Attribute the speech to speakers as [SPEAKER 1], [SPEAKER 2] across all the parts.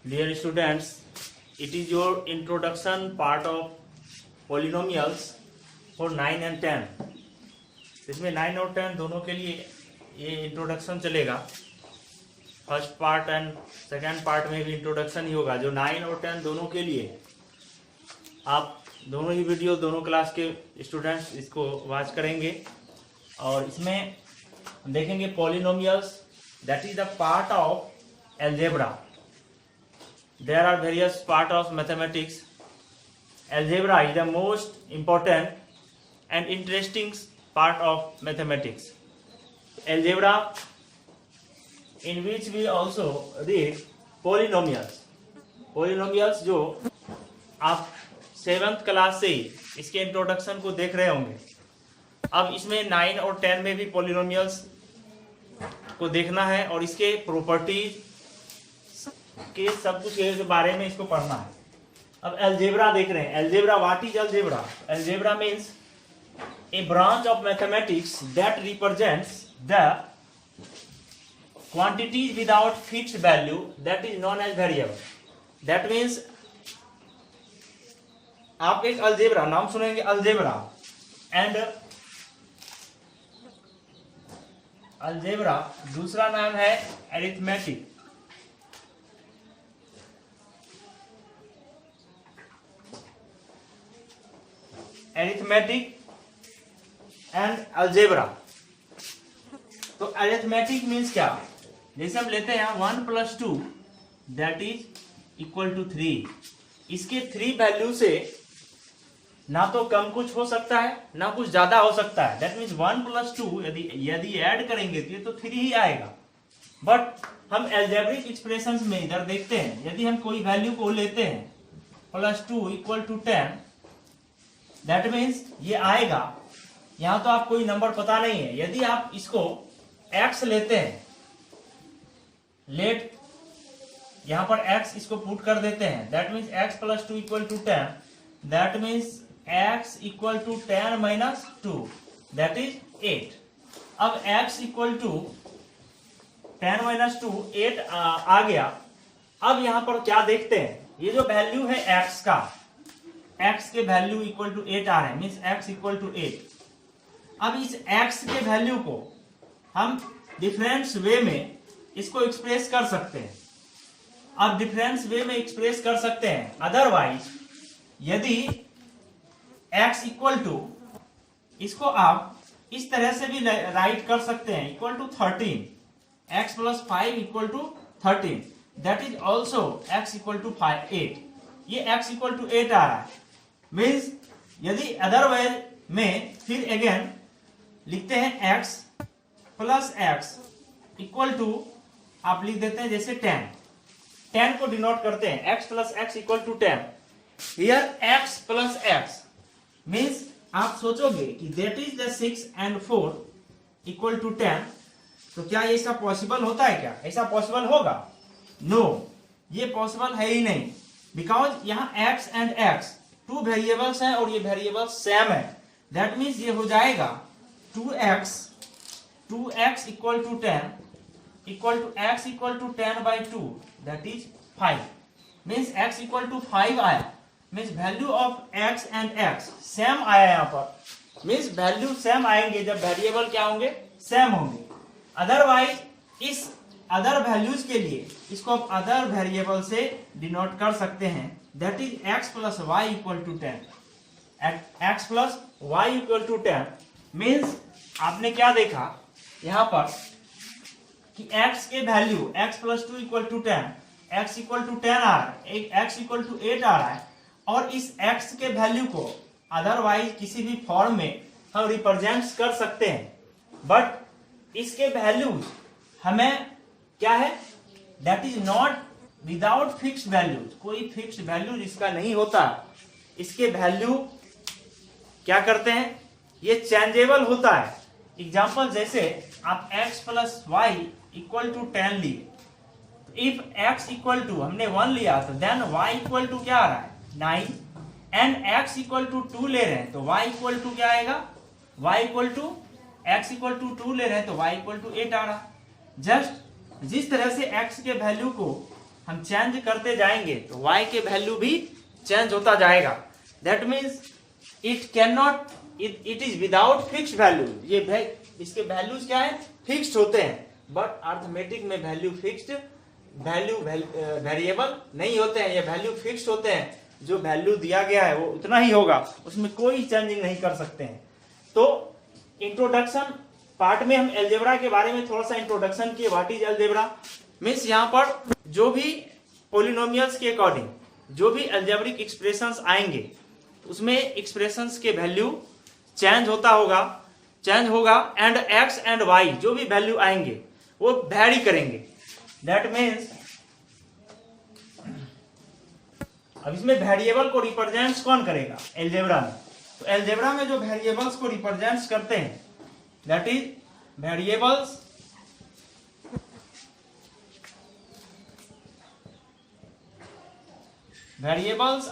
[SPEAKER 1] Dear students, it is your introduction part of polynomials for 9 and 10. इसमें 9 और 10 दोनों के लिए ये इंट्रोडक्शन चलेगा. First part and second part में भी इंट्रोडक्शन ही होगा. जो 9 और 10 दोनों के लिए आप दोनों ही वीडियो दोनों क्लास के स्टूडेंट्स इसको वॉच करेंगे और इसमें देखेंगे polynomials, that is the part of algebra. There are various part of mathematics. Algebra is the most important and interesting part of mathematics. Algebra, in which we also read polynomials. Polynomials जो आप 7th class से इसके introduction को देख रहे होंगे. अब इसमें 9 और 10 में भी polynomials को देखना है और इसके प्रॉपर्टीज के सब कुछ के बारे में इसको पढ़ना है. अब अलजेब्रा देख रहे हैं. Algebra, what is algebra? Algebra means a branch of mathematics that represents the quantities without fixed value that is known as variable. That means आप एक अलजेब्रा नाम सुनेंगे, अलजेब्रा. एंड अलजेब्रा दूसरा नाम है अरिथमेटिक. Arithmetic and algebra. तो arithmetic means क्या? जैसे हम लेते हैं 1 + 2 दैट इज इक्वल टू 3. इसके 3 वैल्यू से ना तो कम कुछ हो सकता है ना कुछ ज्यादा हो सकता है. दैट मीन्स 1 + 2 यदि ऐड करेंगे तो ये तो 3 ही आएगा. बट हम एल्जेब्रिक एक्सप्रेशंस में इधर देखते हैं, यदि हम कोई वैल्यू को लेते हैं +2 = 10, दैट मीन्स ये आएगा. यहां तो आप कोई नंबर पता नहीं है. यदि आप इसको x लेते हैं, लेट यहां पर x इसको पुट कर देते हैं, that means x + 2 = 10. That means x = 10 - 2 that is 8. अब x = 10 - 2 8 आ गया. अब यहां पर क्या देखते हैं, ये जो वैल्यू है x का, x के वैल्यू = 8 आ रहे हैं, मीन्स x = 8. अब इस x के वैल्यू को हम डिफरेंस वे में इसको एक्सप्रेस कर सकते हैं. अब डिफरेंस वे में एक्सप्रेस कर सकते हैं. अदरवाइज यदि x = इसको आप इस तरह से भी राइट कर सकते हैं, = 13. x + 5 = 13. That is also x = 8. ये x = 8 आ रहा है. मीन्स यदि अदरवाइज में फिर अगेन लिखते हैं x + x = आप लिख देते हैं जैसे 10. 10 को डिनोट करते हैं, x + x = 10. Here x + x means आप सोचोगे कि दैट इज द 6 and 4 = 10. तो क्या ये ऐसा पॉसिबल होता है? क्या ऐसा पॉसिबल होगा? नो, ये पॉसिबल है ही नहीं. बिकॉज यहाँ x and x 2 वेरिएबल्स हैं और ये वेरिएबल्स सेम है. दैट मीन्स ये हो जाएगा 2x = 10 = x = 10/2 that is 5. Means x = 5 आया. Means value of x and x same आया यहाँ पर. मीन्स वैल्यू सेम आएंगे जब वेरिएबल क्या होंगे, सेम होंगे. अदरवाइज इस अदर वैल्यूज के लिए इसको आप अदर वेरिएबल से डिनोट कर सकते हैं. That is x + y = 10. x + y = 10 means आपने क्या देखा यहां पर कि x के वैल्यू x + 2 = 10, x = 10 आ रहा है, x = 8 आ रहा है. और इस x के वैल्यू को अदरवाइज किसी भी फॉर्म में हम रिप्रेजेंट कर सकते हैं. बट इसके वैल्यूज हमें क्या है, that is not without fixed values. कोई फिक्स्ड वैल्यू इसका नहीं होता. इसके वैल्यू क्या करते हैं, ये चेंजेबल होता है. एग्जांपल जैसे आप x + y = 10 लिए. इफ x = हमने 1 लिया तो देन y = क्या आ रहा है, 9. एंड x = 2 ले रहे हैं तो y = क्या आएगा, x = 2 ले रहे हैं तो y = 8 आ रहा है. जस्ट जिस तरह से x के वैल्यू को हम चेंज करते जाएंगे तो y के वैल्यू भी चेंज होता जाएगा। That means it can not, it is without fixed value. ये इसके वैल्यूज क्या है, फिक्स्ड होते हैं, बट अर्थमेटिक में वैल्यू फिक्स्ड वैल्यू वेरिएबल नहीं होते हैं, ये वैल्यू फिक्स्ड होते हैं। जो वैल्यू दिया गया है वो उतना ही होगा, उसमें कोई चेंजिंग नहीं कर सकते हैं। तो इंट्रोडक्शन पार्ट में हम अलजेब्रा के बारे में थोड़ा सा इंट्रोडक्शन किए। व्हाट इज अलजेब्रा मीन्स यहाँ पर जो भी पोलिनोमियल्स के अकॉर्डिंग जो भी अलजेब्रिक एक्सप्रेशंस आएंगे उसमें एक्सप्रेशंस के वैल्यू चेंज होगा एंड एक्स एंड वाई जो भी वैल्यू आएंगे वो वैरी करेंगे। दैट मीन्स अब इसमें वेरिएबल को रिप्रेजेंट कौन करेगा अलजेब्रा में, तो अलजेब्रा में जो वेरिएबल्स को रिप्रेजेंट करते हैं that is variables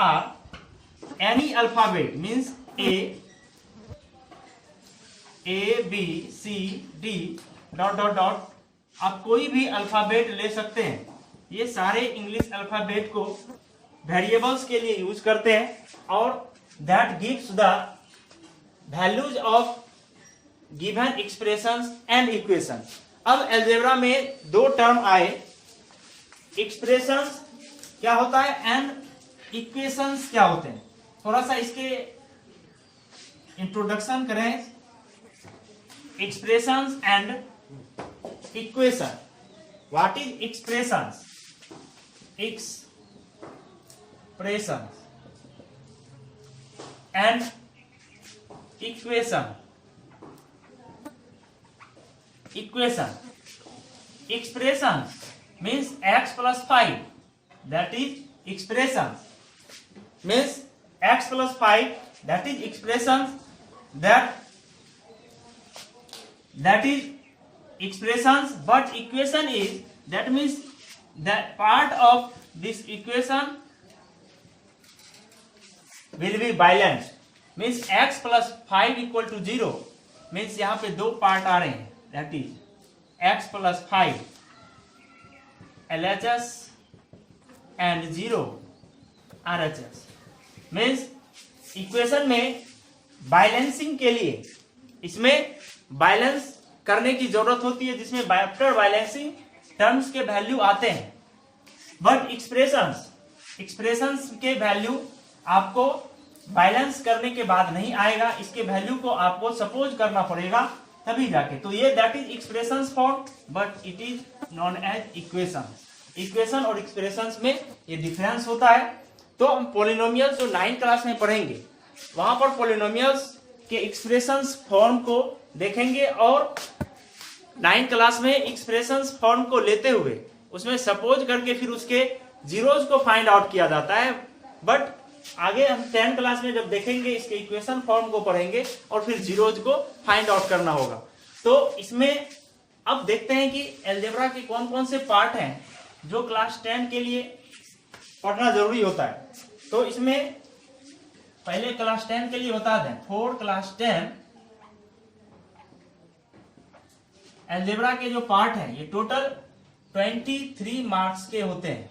[SPEAKER 1] are any alphabet means A B C D dot dot dot, आप कोई भी अल्फाबेट ले सकते हैं। ये सारे इंग्लिश अल्फाबेट को वेरिएबल्स के लिए यूज करते हैं और that gives the values of given expressions and equations. अब अलजेब्रा में दो टर्म आए, एक्सप्रेशंस क्या होता है एंड इक्वेशंस क्या होते हैं। थोड़ा सा इसके इंट्रोडक्शन करें। Expressions and equation. What is expressions? Expressions and equation. Expression means x plus 5, that is expression, means x plus 5, that is expression, that is expressions, but equation is, that means that part of this equation will be balanced, means x plus 5 equal to 0, means यहाँ पे दो part आ रहे हैं, that is x plus 5 LHS and 0 RHS, means equation में balancing के लिए इसमें balance करने की जरूरत होती है, जिसमें आफ्टर बैलेंसिंग टर्म्स के वैल्यू आते हैं। बट एक्सप्रेशंस के वैल्यू आपको बैलेंस करने के बाद नहीं आएगा, इसके वैल्यू को आपको सपोज करना पड़ेगा तभी जाके। तो ये that is expressions form, but it is known as equation. Equation और एक्सप्रेशंस में ये डिफरेंस होता है। तो हम पोलिनोमियल्स जो 9th क्लास में पढ़ेंगे वहां पर पोलिनोमियल्स के एक्सप्रेशंस फॉर्म को देखेंगे और 9th क्लास में एक्सप्रेशंस फॉर्म को लेते हुए उसमें सपोज करके फिर उसके जीरोज को फाइंड आउट किया जाता है। बट आगे हम 10th क्लास में जब देखेंगे इसके इक्वेशन फॉर्म को पढ़ेंगे और फिर जीरोज को फाइंड आउट करना होगा। तो इसमें अब देखते हैं कि अलजेब्रा के कौन कौन से पार्ट हैं जो क्लास 10 के लिए पढ़ना जरूरी होता है। तो इसमें पहले क्लास 10 के लिए बता दें, फॉर क्लास 10 अलजेब्रा के जो पार्ट हैं ये टोटल 23 मार्क्स के होते हैं।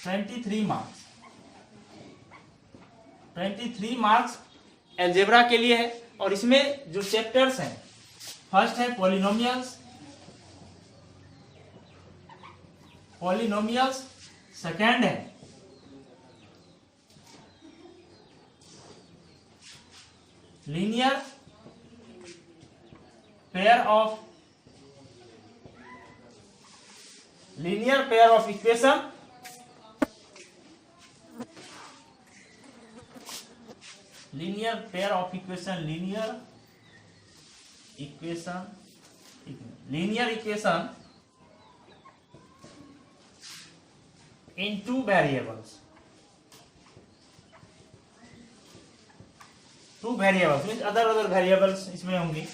[SPEAKER 1] 23 मार्क्स अलजेब्रा के लिए है। और इसमें जो चैप्टर्स हैं, फर्स्ट है पॉलिनोमियल्स, सेकेंड है linear pair of equation, linear equation in two variables means other variables इसमें होंगी।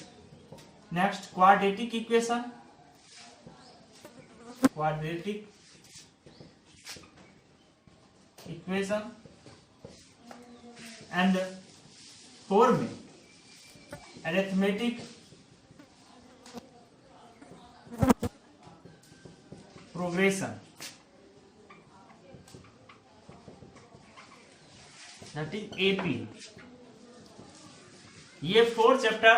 [SPEAKER 1] नेक्स्ट क्वाड्रेटिक इक्वेशन, एंड 4 में arithmetic progression. That is AP. ये 4th चैप्टर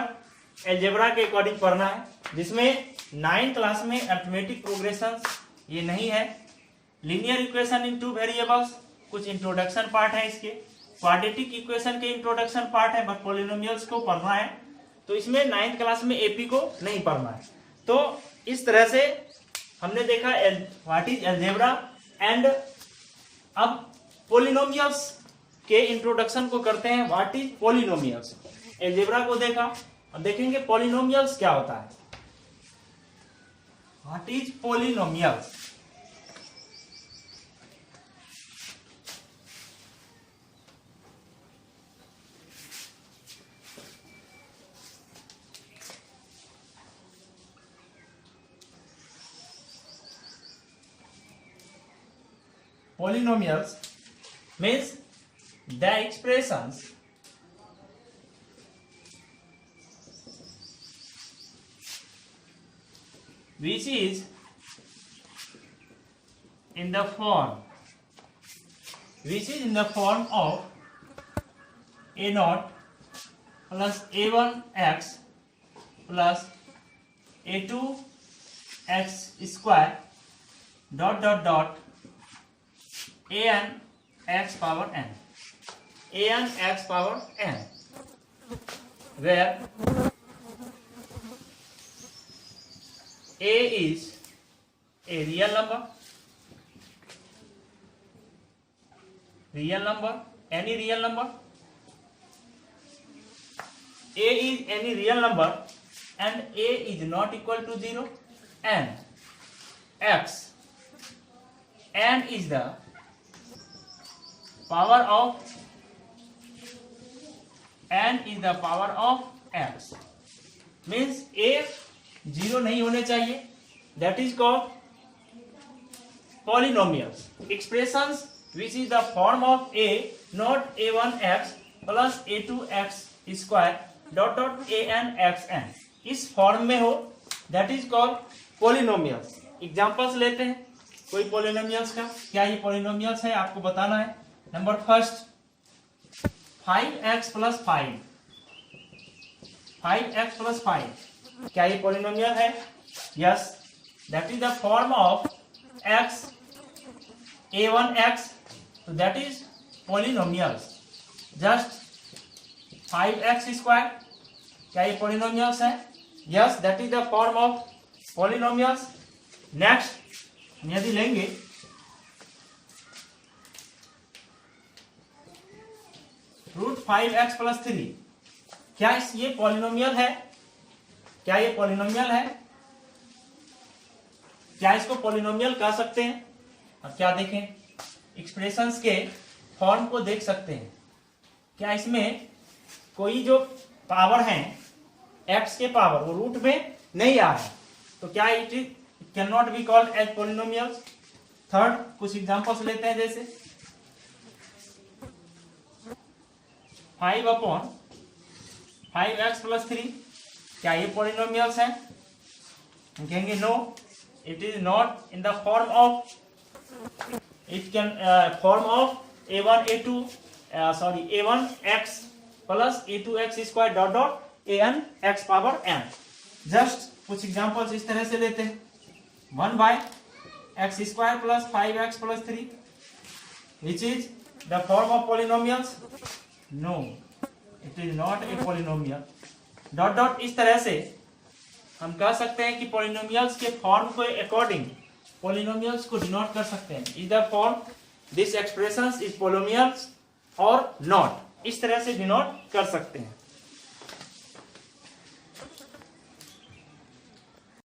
[SPEAKER 1] अलजेब्रा के अकॉर्डिंग पढ़ना है, जिसमें 9th क्लास में अरिथमेटिक प्रोग्रेशन ये नहीं है। लीनियर इक्वेशन इन 2 वेरिएबल्स कुछ इंट्रोडक्शन पार्ट है इसके, क्वाड्रेटिक इक्वेशन के इंट्रोडक्शन पार्ट है, बट पॉलिनोमियल्स को पढ़ना है, तो इसमें 9th क्लास में एपी को नहीं पढ़ना है। तो इस तरह से हमने देखा व्हाट इज अलजेब्रा एंड अब पॉलिनोमियल्स के इंट्रोडक्शन को करते हैं। व्हाट इज पॉलिनोमियल्स, अलजेब्रा को देखा, अब देखेंगे पॉलिनोमियल्स क्या होता है। What is polynomials? Polynomials means the expressions which is in the form of a naught plus a1x plus a2x square dot dot dot an x power n, an x power n, where a is a real number, any real number, a is any real number and a is not equal to 0, and x, n is the power of x, means a 0 नहीं होने चाहिए, that is called polynomials. Expressions which is the form of a not a1x plus a2x square dot dot an xn, इस form में हो, that is called polynomials. Examples लेते हैं कोई polynomials का। क्या ये पॉलिनोमियल्स है आपको बताना है। नंबर फर्स्ट 5x plus 5, क्या ये पॉलिनोमियल है? Yes, that is the form of x a1x, तो that is polynomials. Just 5x square, क्या ये पॉलिनोमियल्स है? Yes, that is the form of polynomials. Next यदि लेंगे √5x plus 3, क्या ये पॉलिनोमियल है? क्या ये पॉलिनोमियल है? क्या इसको पॉलिनोमियल कह सकते हैं? अब क्या देखें, एक्सप्रेशंस के फॉर्म को देख सकते हैं। क्या इसमें कोई जो पावर है x के पावर वो रूट में नहीं आ रहा है, तो क्या it can not be called as polynomials. Third कुछ एग्जांपल्स लेते हैं, जैसे 5/5x plus 3, क्या ये पॉलिनोमियल्स हैं? हम कहेंगे no, it is not in the form of, it can form of a1x plus a2x square dot dot an x power n। Just कुछ एग्जांपल्स इस तरह से लेते हैं। 1/x square plus 5x plus 3, which is the form of polynomials. No, it is not a polynomial. Dot dot इस तरह से हम कह सकते हैं कि पॉलिनोमियल्स के फॉर्म के अकॉर्डिंग पॉलिनोमियल्स को डिनोट कर सकते हैं। इधर form this expressions is polynomials और नॉट, इस तरह से डिनोट कर सकते हैं।